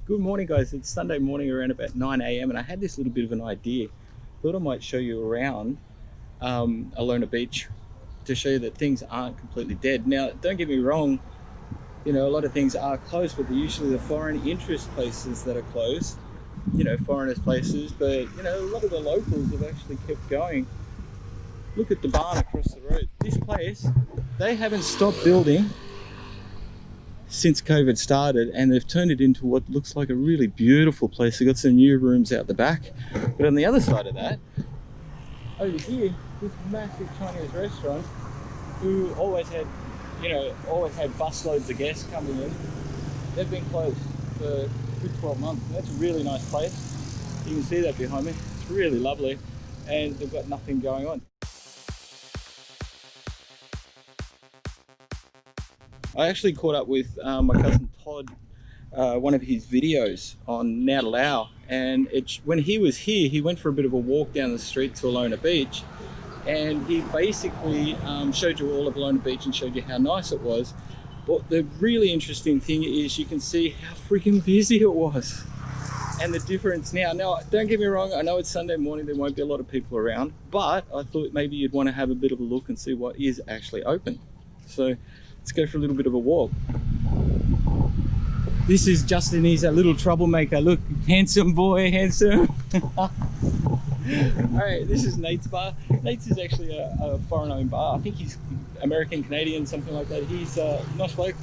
Good morning, guys. It's Sunday morning around about 9 a.m. and I had this little bit of an idea. Thought I might show you around Alona Beach to show you that things aren't completely dead. Now, don't get me wrong, a lot of things are closed, but they're usually the foreign interest places that are closed, foreigners places, but, a lot of the locals have actually kept going. Look at the barn across the road. This place, they haven't stopped building since COVID started, and they've turned it into what looks like a really beautiful place. They've got some new rooms out the back, but on the other side of that, over here, this massive Chinese restaurant who always had busloads of guests coming in, they've been closed for a good 12 months. That's a really nice place. You can see that behind me. It's really lovely, and they've got nothing going on. I actually caught up with my cousin Todd, one of his videos on Now to Lao, and when he was here, he went for a bit of a walk down the street to Alona Beach, and he basically showed you all of Alona Beach and showed you how nice it was. But the really interesting thing is you can see how freaking busy it was and the difference now. Now, don't get me wrong, I know it's Sunday morning, there won't be a lot of people around, but I thought maybe you'd want to have a bit of a look and see what is actually open. So let's go for a little bit of a walk. This is Justin, he's a little troublemaker. Look, handsome boy, handsome. Alright, this is Nate's bar. Nate's is actually a foreign-owned bar. I think he's American, Canadian, something like that. He's a nice bloke,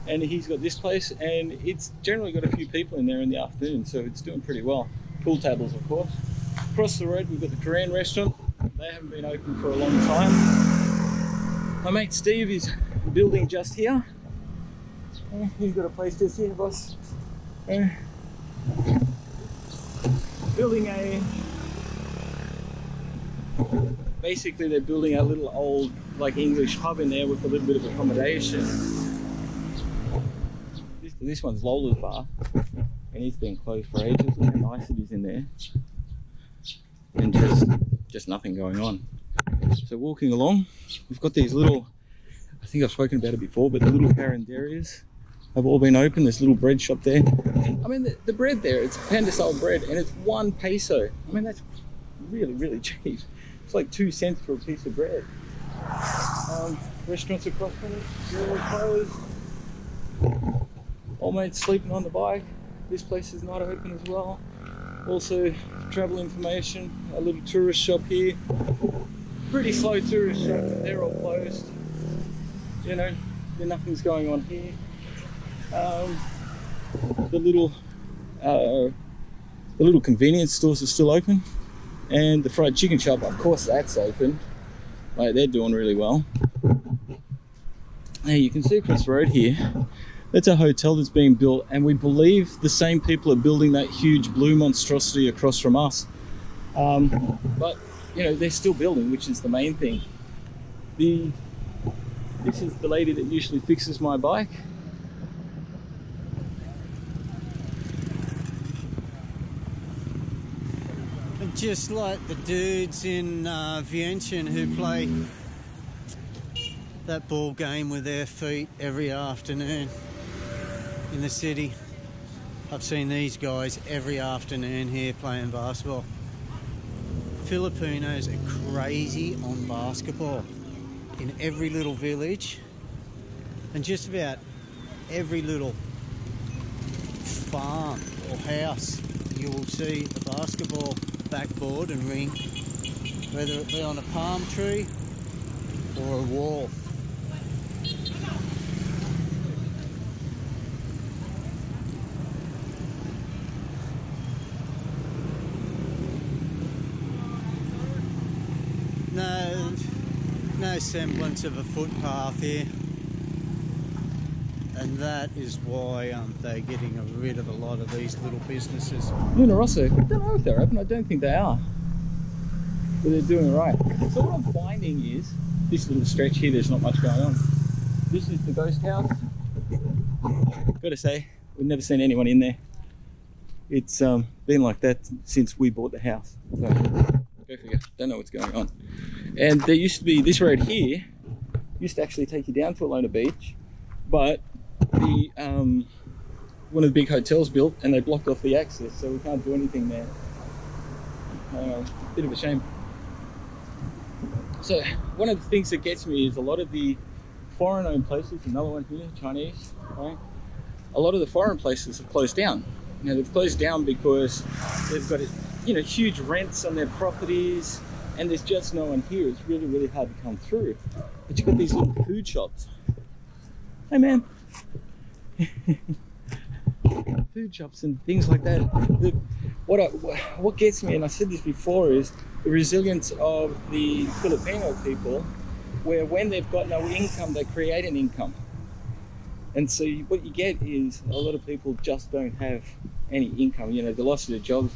and he's got this place, and it's generally got a few people in there in the afternoon, so it's doing pretty well. Pool tables, of course. Across the road, we've got the Korean restaurant. They haven't been open for a long time. My mate Steve is building just here. He's got a place just here, boss. Basically they're building a little old English pub in there with a little bit of accommodation. This one's Lola's bar, and it's been closed for ages. Look how nice it is in there, and just nothing going on. So walking along, we've got these little, I think I've spoken about it before, but the little carinderias have all been open. There's a little bread shop there. I mean, the bread there, it's panda style bread, and it's 1 peso. I mean, that's really, really cheap. It's like 2 cents for a piece of bread. Restaurants across from it, they're all closed. Old mate's sleeping on the bike. This place is not open as well. Also, travel information, a little tourist shop here. Pretty slow tourist shop, they're all closed. Nothing's going on here. The little convenience stores are still open, and the fried chicken shop, of course, that's open. They're doing really well. Now you can see across the road here, that's a hotel that's being built, and we believe the same people are building that huge blue monstrosity across from us. But they're still building, which is the main thing. This is the lady that usually fixes my bike. Just like the dudes in Vientiane who play that ball game with their feet every afternoon in the city. I've seen these guys every afternoon here playing basketball. Filipinos are crazy on basketball in every little village, and just about every little farm or house you will see a basketball backboard and ring, whether it be on a palm tree or a wall. No semblance of a footpath here, and that is why they're getting rid of a lot of these little businesses. Luna Rossa, I don't know if they're open. I don't think they are, but they're doing all right. So what I'm finding is this little stretch here, there's not much going on. This is the ghost house. Gotta say, we've never seen anyone in there. It's been like that since we bought the house, so go figure. Don't know what's going on. And there used to be, this road here used to actually take you down to Alona Beach, but the one of the big hotels built, and they blocked off the access, so we can't do anything there. Bit of a shame. So one of the things that gets me is a lot of the foreign-owned places. Another one here, Chinese. Right? A lot of the foreign places have closed down. Now they've closed down because they've got, huge rents on their properties, and there's just no one here. It's really, really hard to come through. But you've got these little food shops. Hey, man. Food shops and things like that. What gets me, and I said this before, is the resilience of the Filipino people, where when they've got no income, they create an income. And so what you get is a lot of people just don't have any income. The loss of their jobs.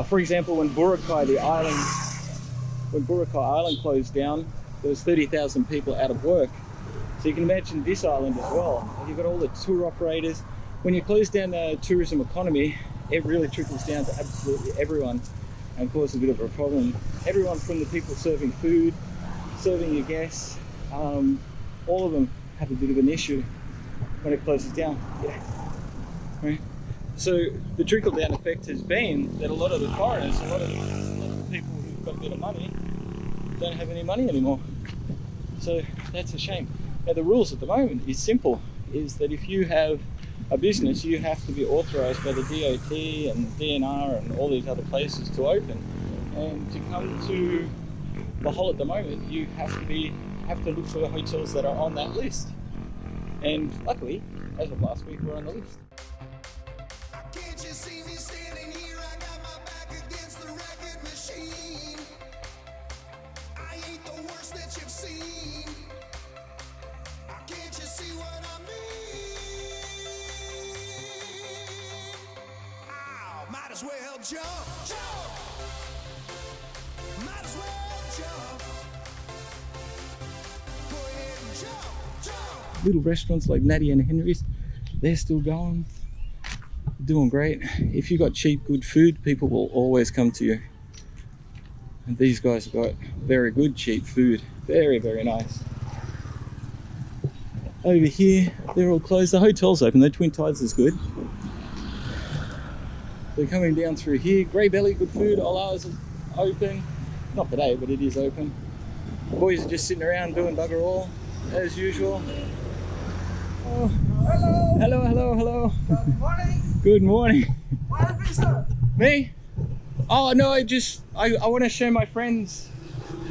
For example, when Boracay Island closed down, there was 30,000 people out of work. So you can imagine this island as well. You've got all the tour operators. When you close down the tourism economy, it really trickles down to absolutely everyone and causes a bit of a problem. Everyone from the people serving food, serving your guests, all of them have a bit of an issue when it closes down. Yeah. Right? So the trickle-down effect has been that a lot of the foreigners, a lot of the people who've got a bit of money, don't have any money anymore. So that's a shame. Now the rules at the moment is simple, is that if you have a business, you have to be authorised by the DOT and DNR and all these other places to open. And to come to Bohol at the moment, you have to look for hotels that are on that list. And luckily, as of last week, we're on the list. Can't you see me standing here? I got my back against the record machine. I ain't the worst that you've seen. Can't you see what I mean? Ow, might as well jump, jump. Might as well jump. Go ahead and jump, jump. Little restaurants like Natty and Henry's, they're still going, doing great. If you got cheap, good food, people will always come to you. And these guys have got very good, cheap food. Very, very nice. Over here, they're all closed. The hotel's open, the Twin Tides is good. They're coming down through here. Grey Belly, good food. Ola's open. Not today, but it is open. The boys are just sitting around doing bugger all, as usual. Oh. Hello. Hello, hello, hello. Good morning. Good morning. What happened, sir? Me? Oh no, I want to show my friends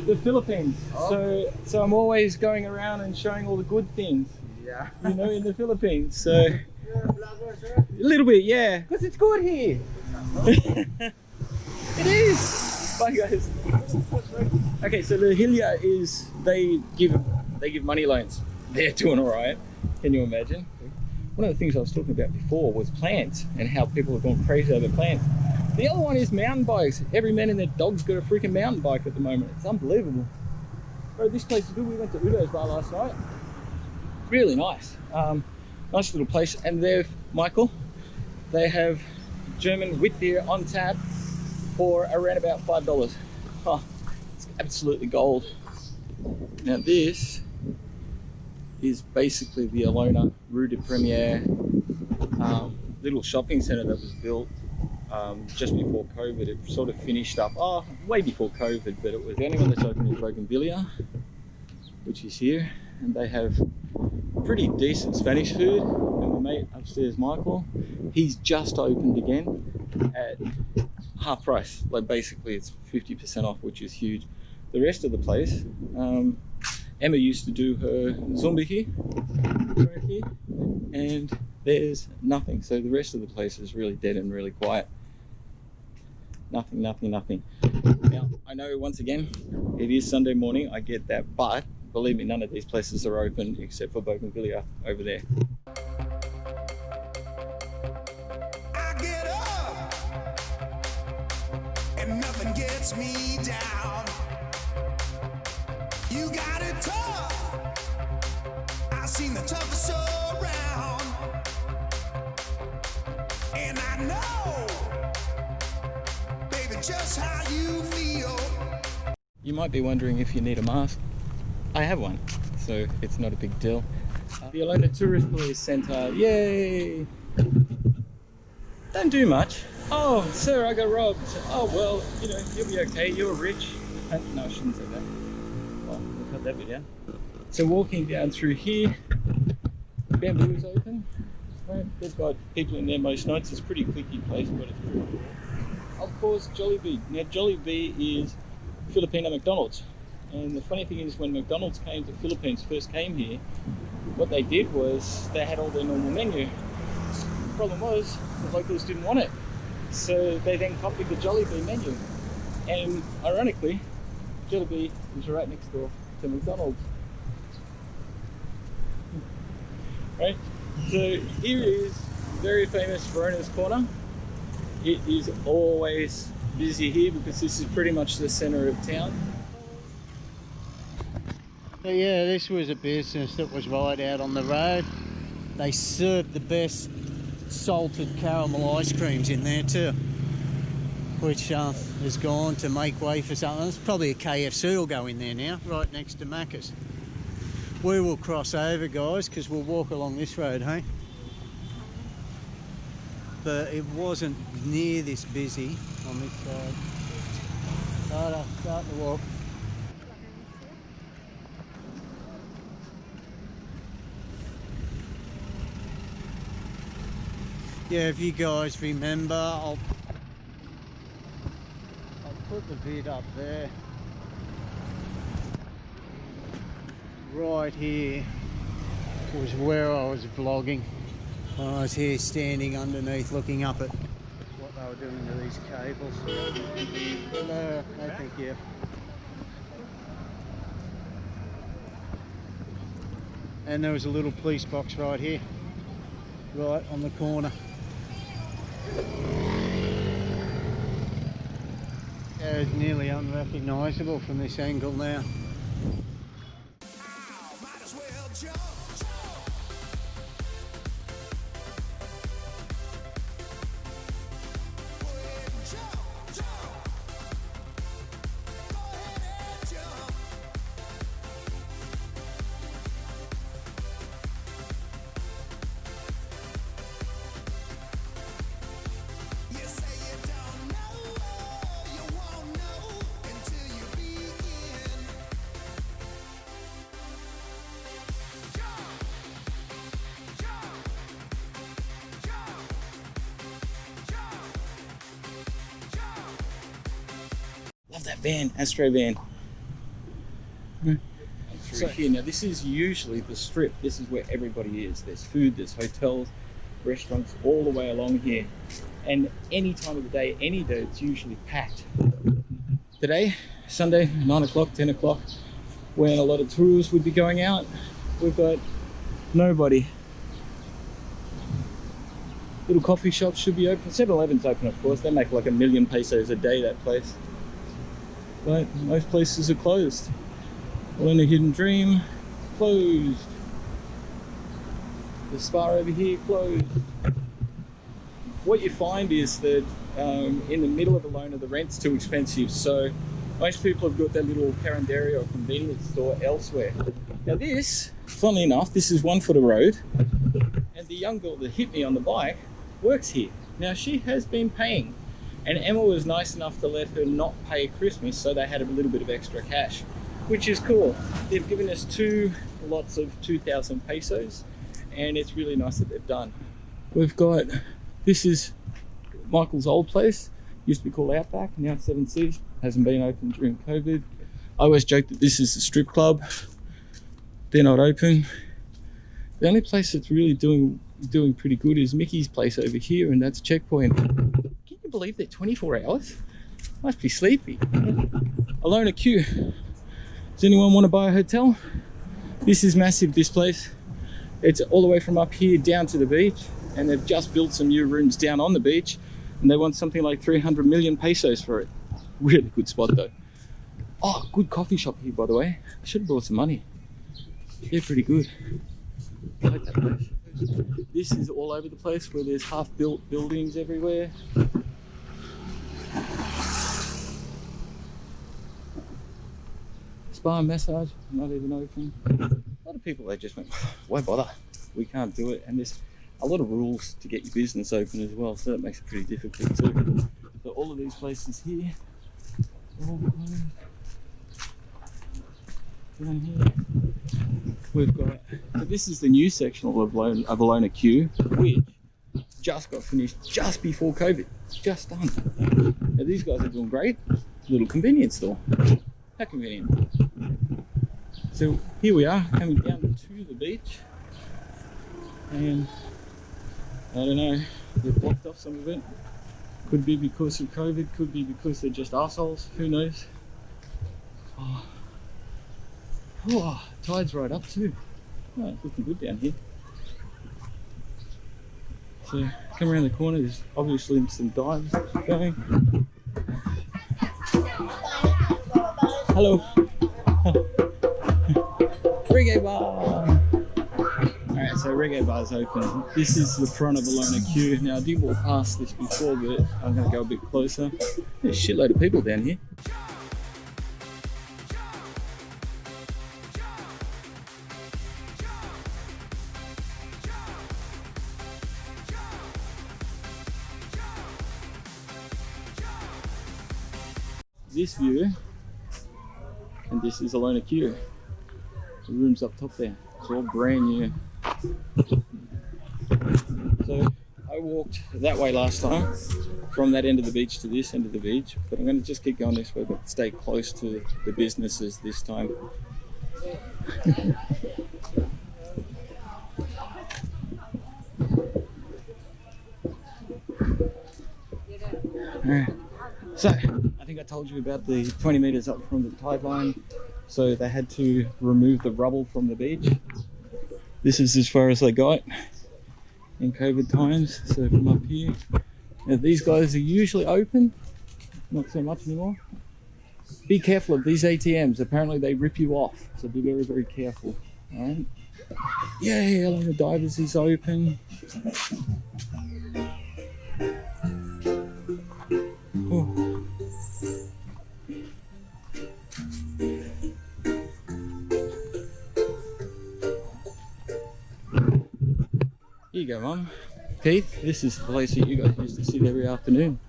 the Philippines. Oh. So I'm always going around and showing all the good things, Yeah. in the Philippines. So You're a blogger, sir? a little bit, yeah, because it's good here. It is. Bye guys. Okay, so the Hilya is they give money loans. They're doing all right. Can you imagine? One of the things I was talking about before was plants and how people have gone crazy over plants. The other one is mountain bikes. Every man and their dog's got a freaking mountain bike at the moment. It's unbelievable. Bro, this place is good. We went to Udo's bar last night. Really nice. Nice little place. And they have German wheat beer on tap for around about $5. Oh, it's absolutely gold. Now this is basically the Alona Rue de Premiere little shopping centre that was built just before COVID. It sort of finished up, way before COVID, but it was the only one that's open in Bougainvillea, which is here, and they have pretty decent Spanish food. And my mate upstairs, Michael, he's just opened again at half price. Like basically it's 50% off, which is huge. The rest of the place, Emma used to do her Zumba here, right here, and there's nothing. So the rest of the place is really dead and really quiet. Nothing. Now, I know once again, it is Sunday morning, I get that, but believe me, none of these places are open except for Bougainvillea over there. I get up and nothing gets me down. You got it tough. I've seen the toughest around. And I know, baby, just how you feel. You might be wondering if you need a mask. I have one, so it's not a big deal. The Alona Tourist Police Centre, yay! Don't do much. Oh, sir, I got robbed. Oh, well, you know, you'll be okay. You're rich. No, I shouldn't say that. Oh, we'll cut that bit down. So walking down through here, bamboo is open. Right? They've got people in there most nights. It's a pretty cliquey place, but it's pretty cool. Of course, Jollibee. Now, Jollibee is Filipino McDonald's. And the funny thing is, when McDonald's came to Philippines, first came here, what they did was they had all their normal menu. The problem was the locals didn't want it, so they then copied the Jollibee menu. And ironically, Jollibee is right next door to McDonald's. Right? So here is very famous Verona's Corner. It is always busy here because this is pretty much the center of town. So yeah, this was a business that was right out on the road. They served the best salted caramel ice creams in there too, which has gone to make way for something. It's probably a KFC will go in there now, right next to Macca's. We will cross over, guys, because we'll walk along this road, hey? But it wasn't near this busy on this side. Starting to walk. Yeah, if you guys remember, I'll put the vid up there. Right here was where I was vlogging. I was here standing underneath looking up at what they were doing to these cables. No, thank you. And there was a little police box right here, right on the corner. Yeah, it's nearly unrecognisable from this angle now. Might as well jump. Go ahead and jump. Go ahead and jump. You say you don't know, you won't know until you begin. Jump, jump, jump, jump, jump. Love that van, Astro van. Through So- here. Now this is usually the strip. This is where everybody is. There's food, there's hotels, restaurants all the way along here. And any time of the day, any day, it's usually packed. Today, Sunday, 9 o'clock, 10 o'clock, when a lot of tourists would be going out, we've got nobody. Little coffee shops should be open. 7-Eleven's open, of course. They make like 1 million pesos a day, that place. But most places are closed. Alona Hidden Dream, closed. The spa over here, closed. What you find is that in the middle of Alona, the rent's too expensive. So most people have got their little carinderia or convenience store elsewhere. Now this, funnily enough, this is 1 foot of road. And the young girl that hit me on the bike works here. Now she has been paying. And Emma was nice enough to let her not pay Christmas, so they had a little bit of extra cash, which is cool. They've given us 2 lots of 2,000 pesos, and it's really nice that they've done. We've got, this is Michael's old place, used to be called Outback, now it's 7 Seas, hasn't been open during COVID. I always joke that this is a strip club. They're not open. The only place that's really doing pretty good is Mickey's place over here, and that's Checkpoint. Can you believe they're 24 hours? Must be sleepy. Alona Q. Does anyone want to buy a hotel? This is massive, this place. It's all the way from up here down to the beach, and they've just built some new rooms down on the beach, and they want something like 300 million pesos for it. Really good spot though. Oh, good coffee shop here, by the way. I should have brought some money. They're pretty good. I like that place. This is all over the place where there's half-built buildings everywhere. Spa and massage, not even open. A lot of people, they just went, why bother? We can't do it. And there's a lot of rules to get your business open as well, so that makes it pretty difficult too. So all of these places here, all closed. Down here, we've got, so this is the new section of Alona Q, which just got finished just before COVID, just done. Now these guys are doing great. Little convenience store. How convenient. So here we are coming down to the beach, and I don't know, they've blocked off some of it. Could be because of COVID, could be because they're just assholes, who knows. Oh, tide's right up too. Oh, it's looking good down here. So come around the corner, there's obviously some dives going. Hello. Reggae bar. Alright, so reggae bar's open. This is the front of Alona Q. Now I did walk past this before, but I'm going to go a bit closer. There's a shitload of people down here. This view, and this is Alona Q. The room's up top there. It's all brand new. So I walked that way last time, from that end of the beach to this end of the beach, but I'm going to just keep going this way, but stay close to the businesses this time. Alright, so I think I told you about the 20 meters up from the tide line, so they had to remove the rubble from the beach. This is as far as they got in COVID times. So from up here, now these guys are usually open, not so much anymore. Be careful of these ATMs, apparently they rip you off, so be very, very careful. All right. Yay, Alona Divers is open. Oh. Here you go, Mum. Keith, this is the place that you guys used to sit every afternoon.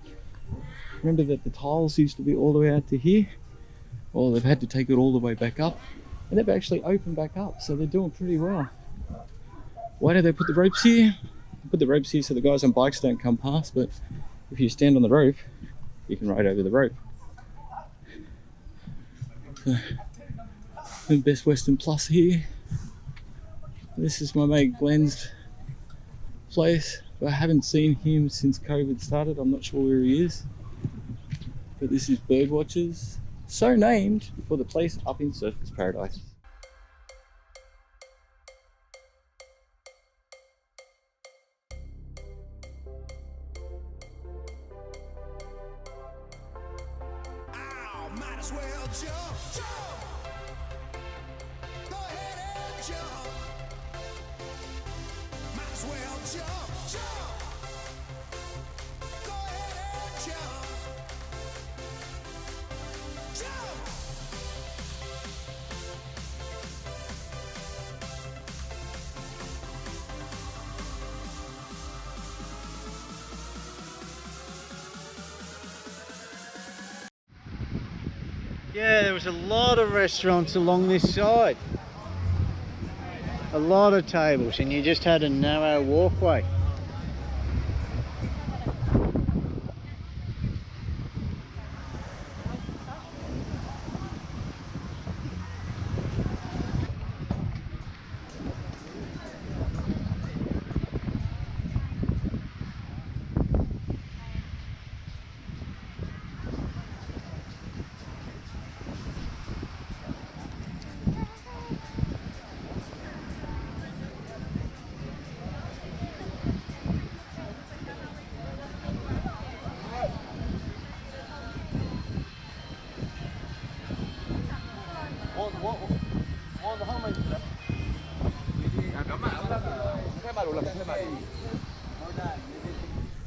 Remember that the tiles used to be all the way out to here? Well, they've had to take it all the way back up, and they've actually opened back up, so they're doing pretty well. Why do they put the ropes here? They put the ropes here so the guys on bikes don't come past, but if you stand on the rope, you can ride over the rope. So, Best Western Plus here. This is my mate Glenn's place. I haven't seen him since COVID started. I'm not sure where he is. But this is Birdwatchers, so named for the place up in Surfers Paradise. Ow, might as well jump, jump. Go ahead and jump. Might as well jump, jump. Go ahead and jump. Jump. Yeah, there was a lot of restaurants along this side. A lot of tables, and you just had a narrow walkway.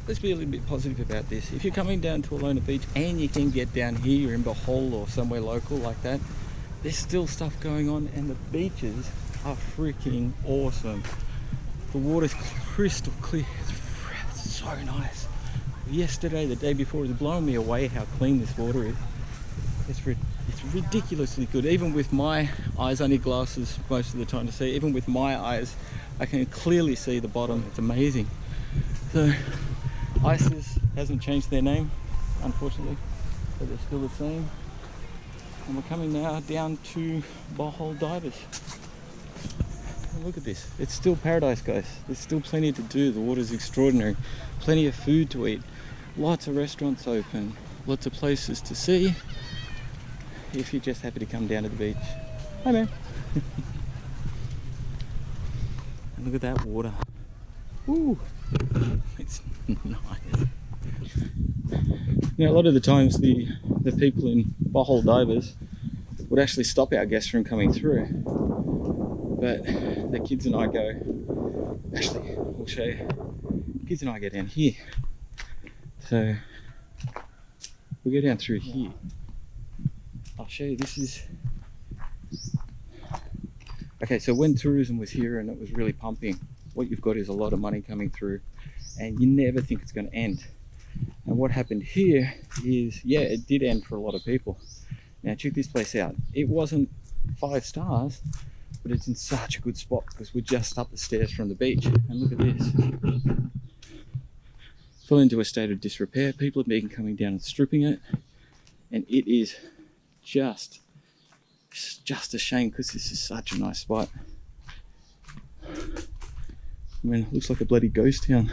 Let's be a little bit positive about this. If you're coming down to Alona Beach and you can get down here, you're in Bohol or somewhere local like that, there's still stuff going on, and the beaches are freaking awesome. The water's crystal clear. It's so nice. Yesterday, the day before, it was blowing me away how clean this water is. It's ridiculously good. Even with my eyes, I need glasses most of the time to see. Even with my eyes, I can clearly see the bottom. It's amazing. So, ISIS hasn't changed their name, unfortunately, but they're still the same. And we're coming now down to Bohol Divers. And look at this. It's still paradise, guys. There's still plenty to do. The water's extraordinary. Plenty of food to eat. Lots of restaurants open. Lots of places to see. If you're just happy to come down to the beach. Hi, man. And look at that water. Ooh, it's nice. Now, a lot of the times the people in Bohol Divers would actually stop our guests from coming through. But the kids and I go, actually, we'll show you. The kids and I go down here. So, we go down through here. I'll show you, this is... Okay, so when tourism was here and it was really pumping, what you've got is a lot of money coming through and you never think it's going to end. And what happened here is, yeah, it did end for a lot of people. Now check this place out. It wasn't 5 stars, but it's in such a good spot because we're just up the stairs from the beach. And look at this. Fell into a state of disrepair. People have been coming down and stripping it. And it is just a shame because this is such a nice spot. I mean, it looks like a bloody ghost town.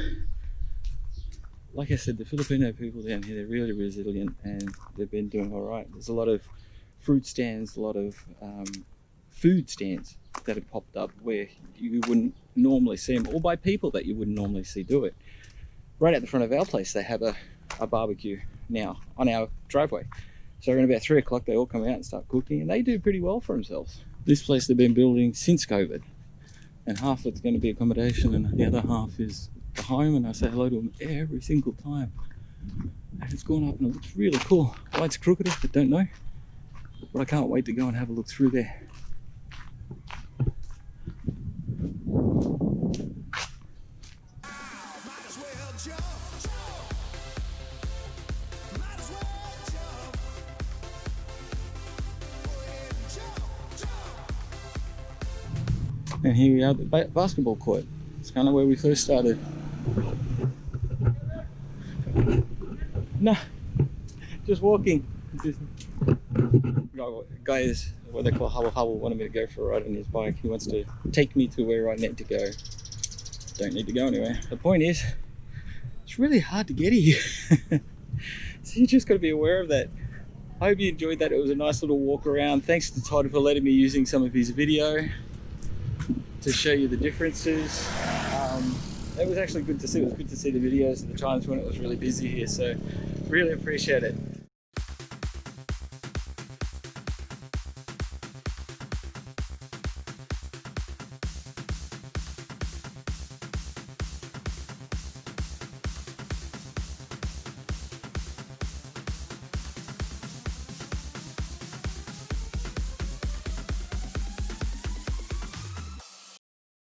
Like I said, the Filipino people down here, they're really resilient and they've been doing all right. There's a lot of fruit stands, a lot of food stands that have popped up where you wouldn't normally see them, or by people that you wouldn't normally see do it. Right at the front of our place, they have a barbecue now on our driveway. So around about 3 o'clock, they all come out and start cooking, and they do pretty well for themselves. This place they've been building since COVID, and half of it's going to be accommodation, and the other half is the home. And I say hello to them every single time. And it's gone up, and it looks really cool. Why it's crooked, I don't know, but I can't wait to go and have a look through there. And here we are at the basketball court. It's kind of where we first started. No, just walking. Guys, what they call hubble wanted me to go for a ride on his bike. He wants to take me to where I need to go. Don't need to go anywhere. The point is, it's really hard to get here. So you just got to be aware of that. I hope you enjoyed that. It was a nice little walk around. Thanks to Todd for letting me using some of his video to show you the differences. It was actually good to see. It was good to see the videos at the times when it was really busy here, so really appreciate it.